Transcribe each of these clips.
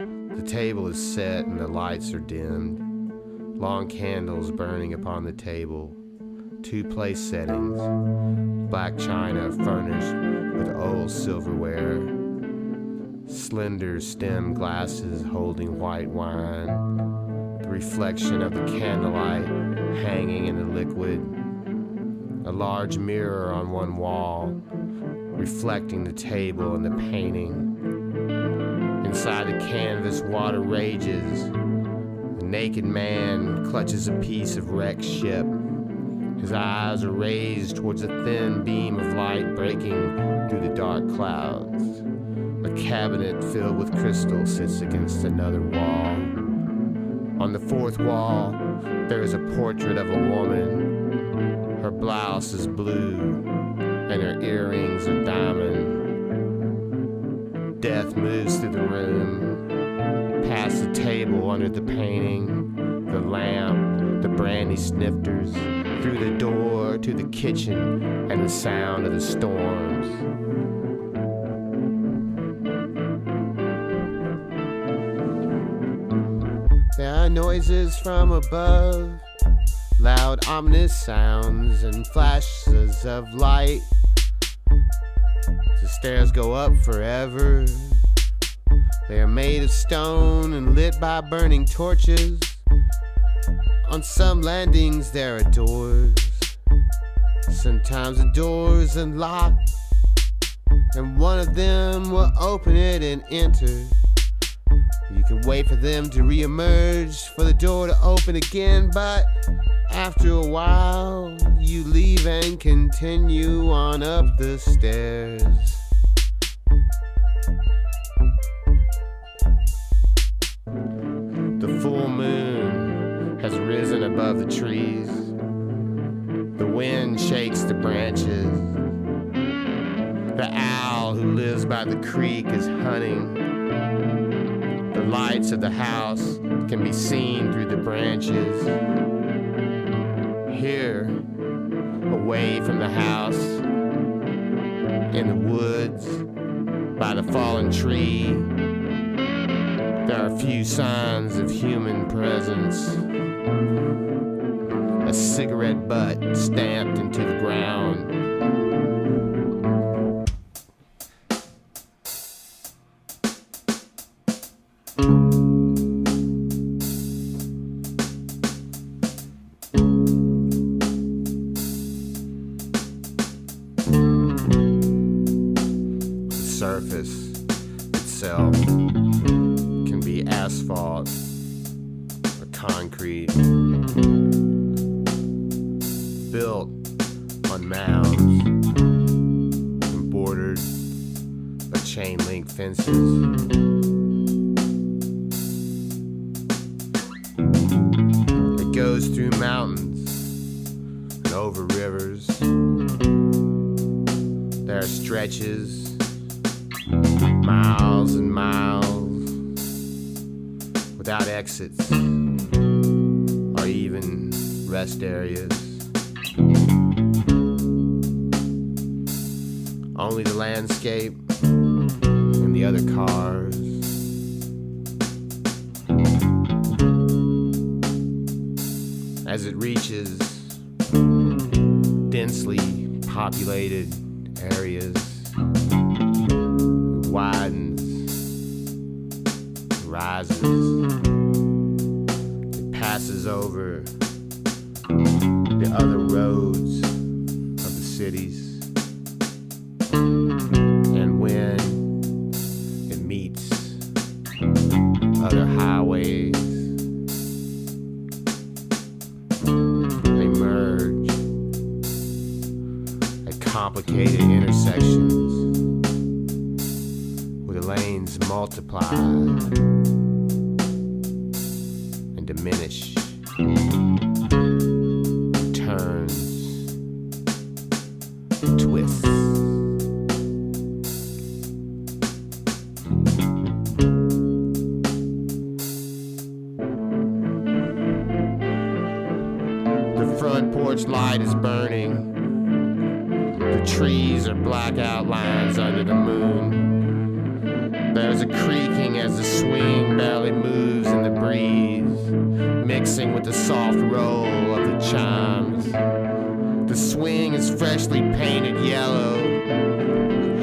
The table is set and the lights are dimmed. Long candles burning upon the table. 2 place settings. Black china furnished with old silverware. Slender stem glasses holding white wine. The reflection of the candlelight hanging in the liquid. A large mirror on one wall, reflecting the table and the painting. Inside the canvas, water rages. A naked man clutches a piece of wrecked ship. His eyes are raised towards a thin beam of light breaking through the dark clouds. A cabinet filled with crystal sits against another wall. On the 4th wall, there is a portrait of a woman. Her blouse is blue, and her earrings are diamond. Death moves through the room, past the table under the painting, the lamp, the brandy snifters, through the door to the kitchen and the sound of the storms. There are noises from above, loud ominous sounds and flashes of light. The stairs go up forever. They are made of stone and lit by burning torches. On some landings there are doors. Sometimes the doors unlock, and one of them will open it and enter. You can wait for them to re-emerge, for the door to open again, but after a while, you leave and continue on up the stairs. The full moon has risen above the trees. The wind shakes the branches. The owl who lives by the creek is hunting. The lights of the house can be seen through the branches. Here, away from the house, in the woods, by the fallen tree, there are few signs of human presence. A cigarette butt stamped into the ground. Surface itself can be asphalt or concrete, built on mounds and bordered by chain link fences. It goes through mountains and over rivers. There are stretches, miles and miles, without exits or even rest areas. Only the landscape and the other cars. As it reaches densely populated areas, widens, rises, it passes over the other roads of the cities, and when it meets other highways, they merge at complicated intersections. Lanes multiply and diminish, turns, twists. The front porch light is burning. The trees are black outlines under the moon. There's a creaking as the swing barely moves in the breeze, mixing with the soft roll of the chimes. The swing is freshly painted yellow,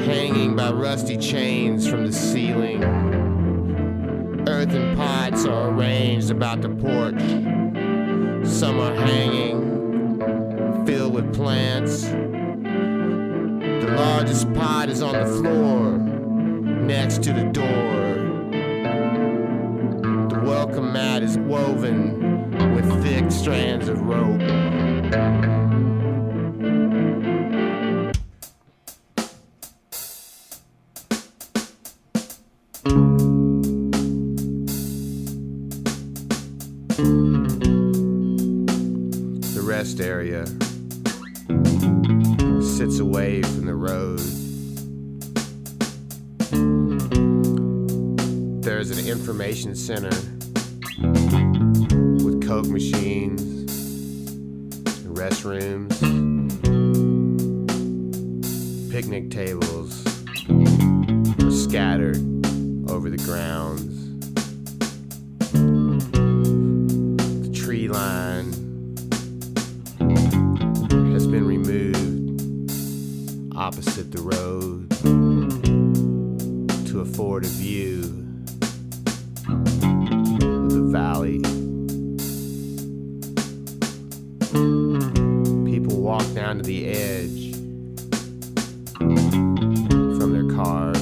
hanging by rusty chains from the ceiling. Earthen pots are arranged about the porch. Some are hanging, filled with plants. The largest pot is on the floor, next to the door. The welcome mat is woven with thick strands of rope. The rest area sits away from the road. There's an information center with Coke machines, restrooms, picnic tables are scattered over the grounds. The tree line has been removed opposite the road to afford a view of the valley. People walk down to the edge from their cars.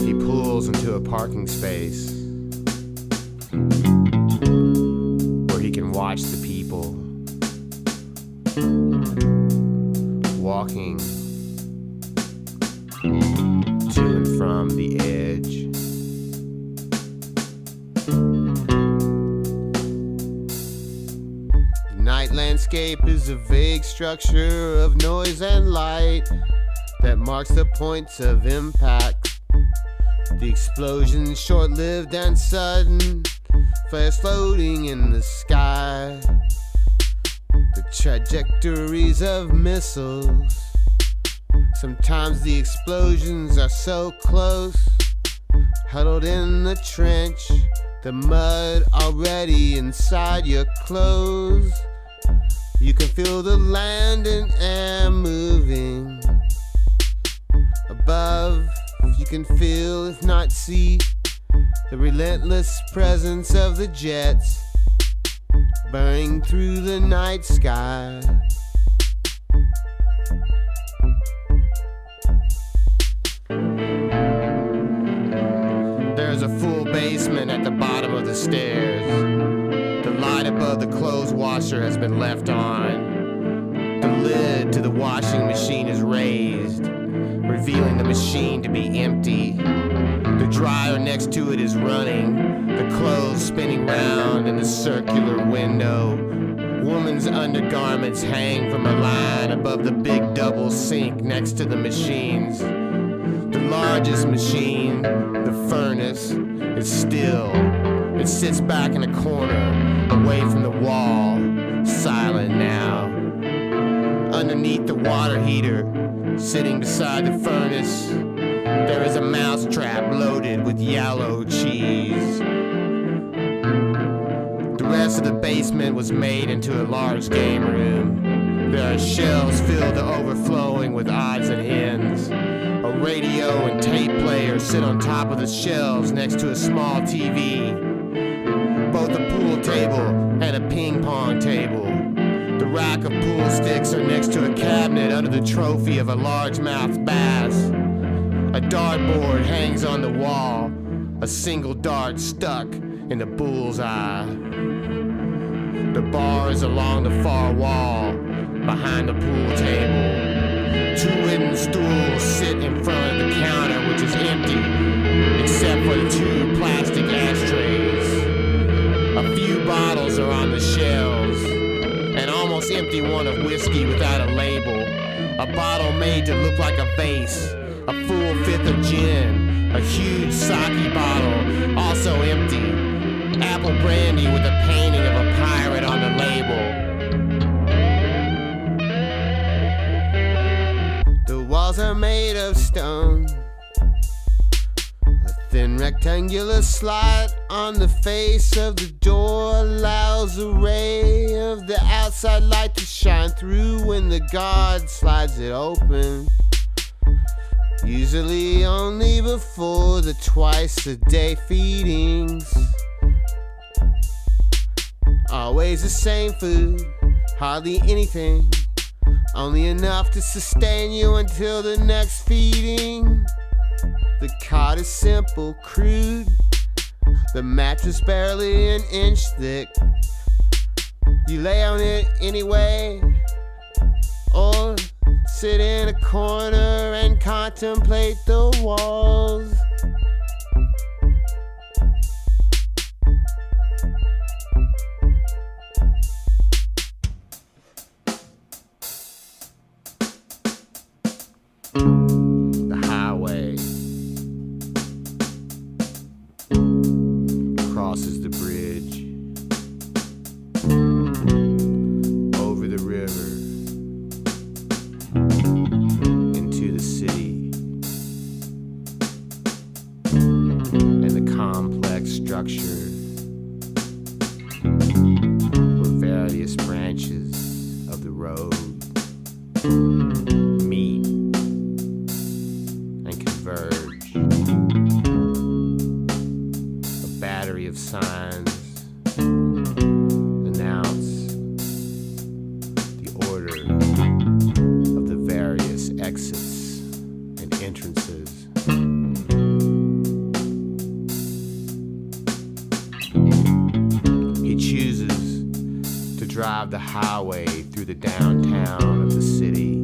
He pulls into a parking space where he can watch the people walking to and from the edge. The night landscape is a vague structure of noise and light that marks the points of impact. The explosion short-lived and sudden, flares floating in the sky. The trajectories of missiles. Sometimes the explosions are so close, huddled in the trench, the mud already inside your clothes. You can feel the land and air moving. Above, you can feel, if not see, the relentless presence of the jets burning through the night sky. There's a full basement at the bottom of the stairs. The light above the clothes washer has been left on. The lid to the washing machine is raised, revealing the machine to be empty. The dryer next to it is running, the clothes spinning round in the circular window. Woman's undergarments hang from a line above the big double sink next to the machines. The largest machine, the furnace, is still. It sits back in a corner, away from the wall, silent now. Underneath the water heater, sitting beside the furnace, there is a mousetrap loaded with yellow cheese. The rest of the basement was made into a large game room. There are shelves filled to overflowing with odds and ends. A radio and tape player sit on top of the shelves next to a small TV. Both a pool table and a ping pong table. The rack of pool sticks are next to a cabinet under the trophy of a largemouth bass. A dartboard hangs on the wall, a single dart stuck in the bullseye. The bar is along the far wall, behind the pool table. Two wooden stools sit in front of the counter, which is empty, except for the two plastic ashtrays. A few bottles are on the shelves, an almost empty one of whiskey without a label, a bottle made to look like a vase, a full fifth of gin, a huge sake bottle, also empty, apple brandy with a painting of a pirate on the label. The walls are made of stone. A thin rectangular slot on the face of the door allows a ray of the outside light to shine through when the guard slides it open. Usually only before the twice-a-day feedings. Always the same food, hardly anything, only enough to sustain you until the next feeding. The cot is simple, crude, the mattress barely an inch thick. You lay on it anyway, or sit in a corner and contemplate the walls. The highway crosses the bridge over the river into the city, and the complex structure where various branches of the road meet and converge. A battery of signs announce the order of the various exits and entrances. He chooses to drive the highway through the downtown of the city,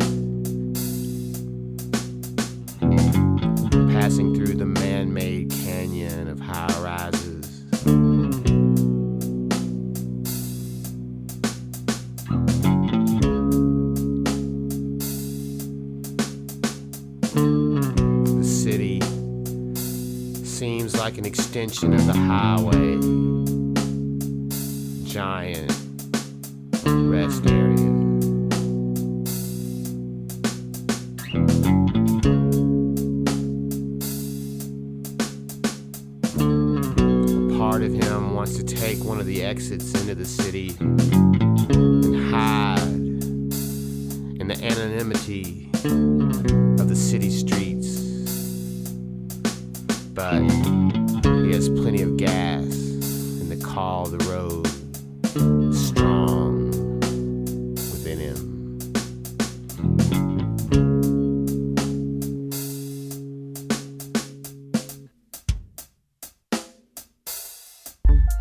passing through the man-made canyon of high-rises. The city seems like an extension of the highway, giant rest area. Part of him wants to take one of the exits into the city and hide in the anonymity of the city streets. But he has plenty of gas and the call of the road is strong within him.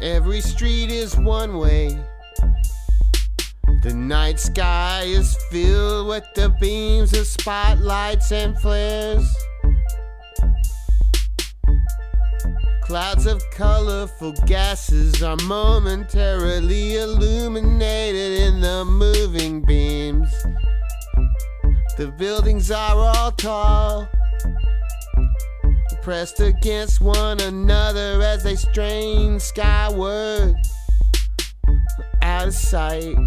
Every street is one way. The night sky is filled with the beams of spotlights and flares. Clouds of colorful gases are momentarily illuminated in the moving beams. The buildings are all tall, pressed against one another as they strain skyward, out of sight.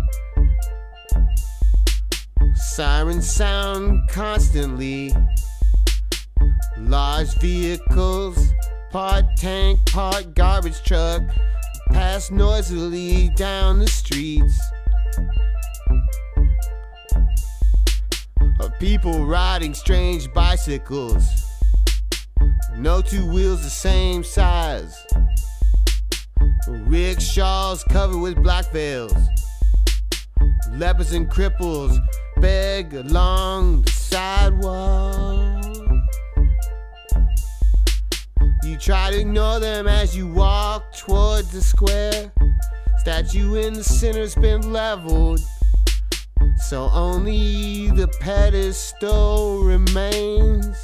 Sirens sound constantly. Large vehicles, part tank, part garbage truck, pass noisily down the streets. Of people riding strange bicycles, no two wheels the same size. Rickshaws covered with black veils. Lepers and cripples beg along the sidewalk. You try to ignore them as you walk towards the square. Statue in the center's been leveled, so only the pedestal remains.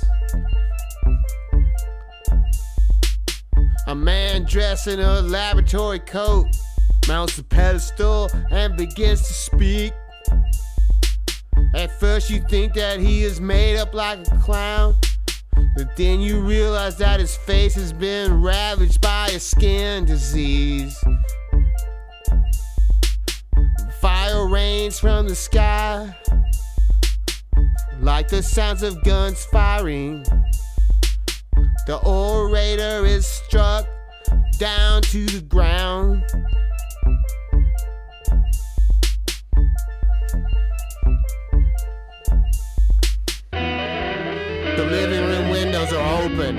A man dressed in a laboratory coat mounts the pedestal and begins to speak. At first you think that he is made up like a clown, But then you realize that his face has been ravaged by a skin disease. Fire rains from the sky, like the sounds of guns firing. The orator is struck down to the ground. The living room windows are open,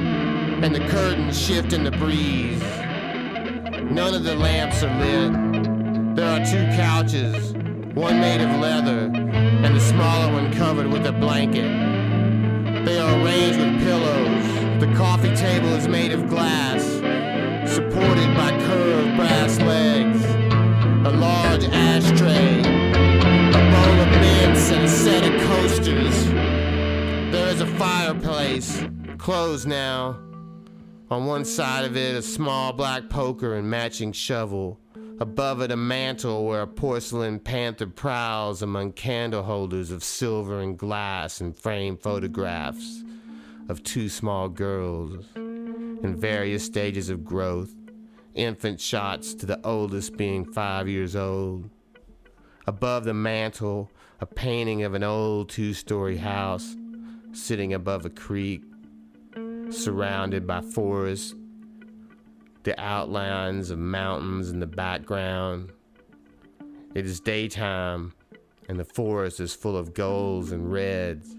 and the curtains shift in the breeze. None of the lamps are lit. There are two couches, one made of leather, and the smaller one covered with a blanket. They are arranged with pillows. The coffee table is made of glass, supported by curved brass legs. A large ashtray, a bowl of mints, and a set of coasters. There is a fireplace, closed now. On one side of it, a small black poker and matching shovel. Above it, a mantle where a porcelain panther prowls among candle holders of silver and glass and framed photographs of two small girls in various stages of growth, infant shots to the oldest being 5 years old. Above the mantle, a painting of an old 2-story house sitting above a creek, surrounded by forest, the outlines of mountains in the background. It is daytime, and the forest is full of golds and reds.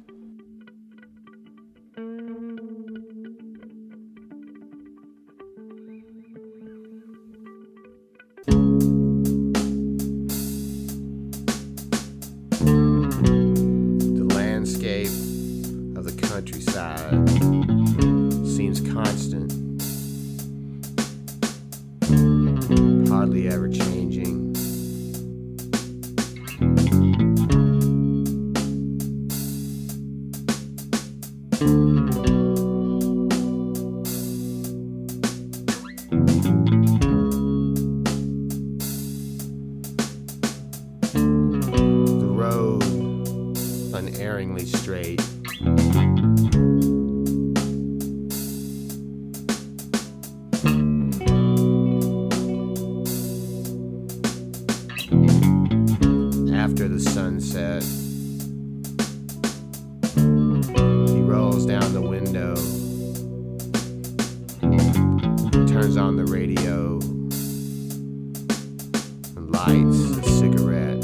The landscape of the countryside seems constant, hardly ever changing. The road, unerringly straight. After the sunset, he rolls down the window, turns on the radio, and lights a cigarette.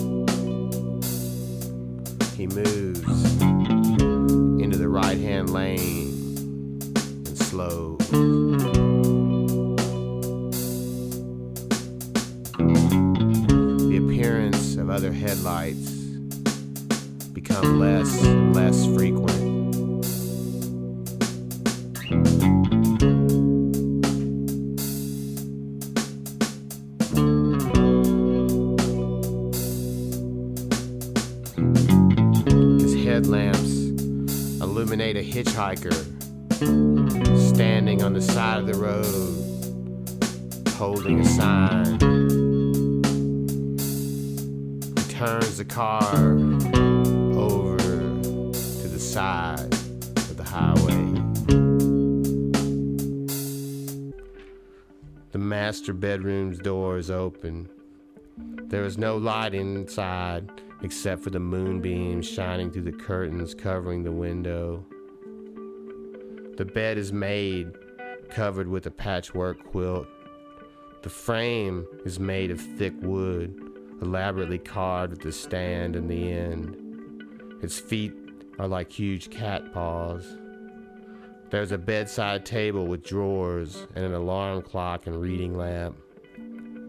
He moves into the right-hand lane and slows. The appearance of other headlights become less and less frequent. His headlamps illuminate a hitchhiker standing on the side of the road, holding a sign. Turns the car over to the side of the highway. The master bedroom's door is open. There is no light inside except for the moonbeams shining through the curtains covering the window. The bed is made, covered with a patchwork quilt. The frame is made of thick wood, elaborately carved at the stand and the end. Its feet are like huge cat paws. There's a bedside table with drawers and an alarm clock and reading lamp.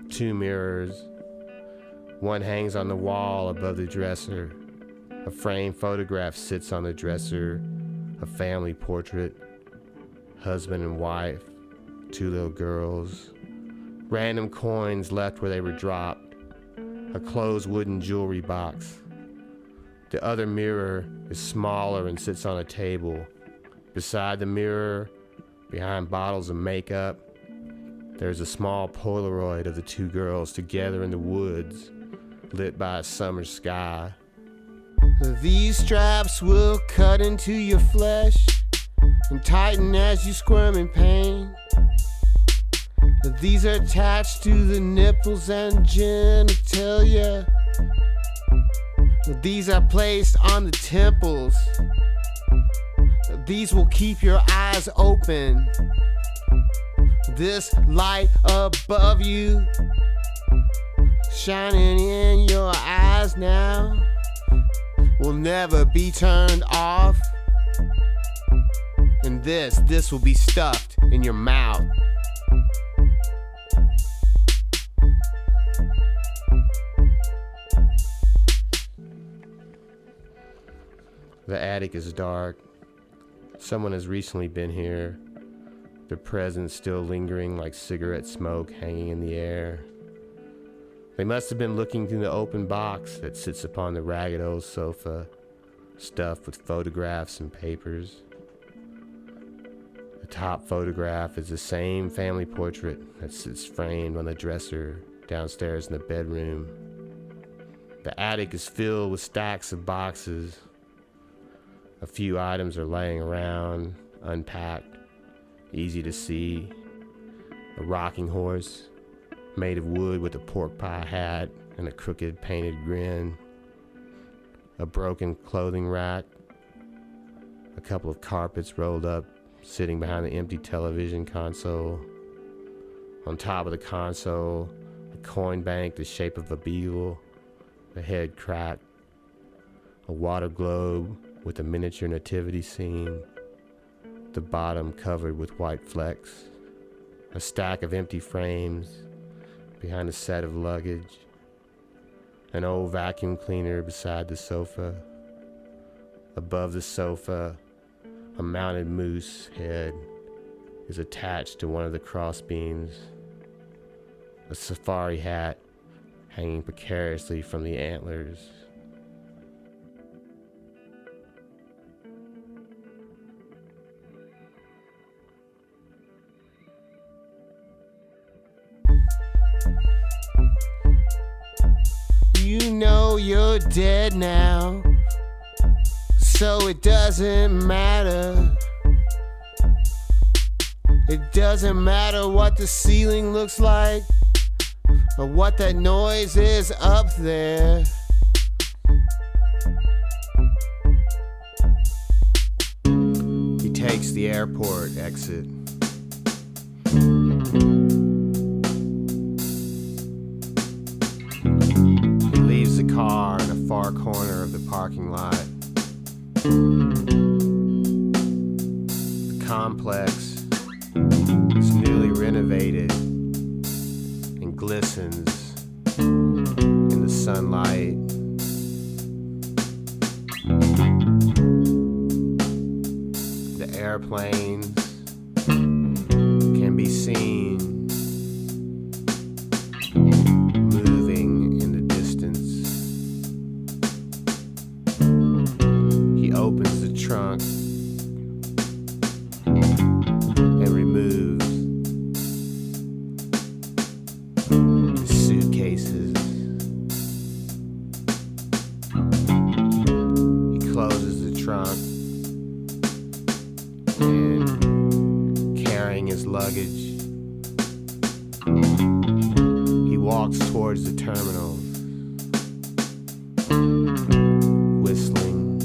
2 mirrors. One hangs on the wall above the dresser. A framed photograph sits on the dresser, a family portrait, husband and wife, 2 little girls. Random coins left where they were dropped. A closed wooden jewelry box. The other mirror is smaller and sits on a table. Beside the mirror, behind bottles of makeup, there's a small Polaroid of the 2 girls together in the woods, lit by a summer sky. These straps will cut into your flesh. and tighten as you squirm in pain. These are attached to the nipples and genitalia. These are placed on the temples. These will keep your eyes open. This light above you, shining in your eyes now, will never be turned off. And this will be stuffed in your mouth. The attic is dark. Someone has recently been here, their presence still lingering like cigarette smoke hanging in the air. They must have been looking through the open box that sits upon the ragged old sofa, stuffed with photographs and papers. The top photograph is the same family portrait that sits framed on the dresser downstairs in the bedroom. The attic is filled with stacks of boxes. A few items are laying around, unpacked, easy to see. A rocking horse, made of wood with a pork pie hat and a crooked painted grin. A broken clothing rack. A couple of carpets rolled up, sitting behind the empty television console. On top of the console, a coin bank the shape of a beagle, the head cracked. A water globe with a miniature nativity scene, the bottom covered with white flecks. A stack of empty frames behind a set of luggage. An old vacuum cleaner beside the sofa. Above the sofa, a mounted moose head is attached to one of the crossbeams. A safari hat hanging precariously from the antlers. You know you're dead now, so it doesn't matter. It doesn't matter what the ceiling looks like or what that noise is up there. He takes the airport exit. He leaves the car in a far corner of the parking lot. The complex is newly renovated and glistens in the sunlight. The airplanes can be seen moving in the distance. He opens the trunk and removes the suitcases. He closes the trunk and, carrying his luggage, he walks towards the terminal, whistling.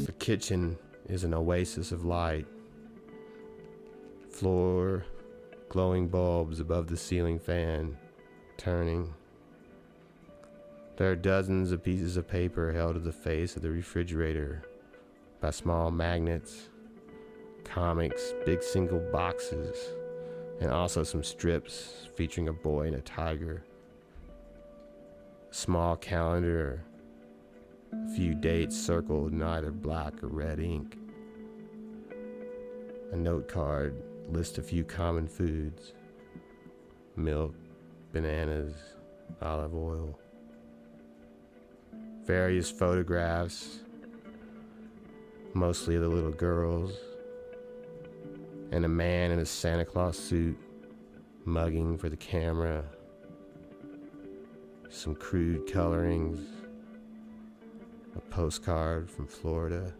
The kitchen is an oasis of light. Floor, glowing bulbs above the ceiling fan, turning. There are dozens of pieces of paper held to the face of the refrigerator by small magnets, comics, big single boxes, and also some strips featuring a boy and a tiger. A small calendar, a few dates circled in either black or red ink. A note card lists a few common foods: milk, bananas, olive oil. Various photographs, mostly of the little girls, and a man in a Santa Claus suit mugging for the camera. Some crude colorings, A postcard from Florida.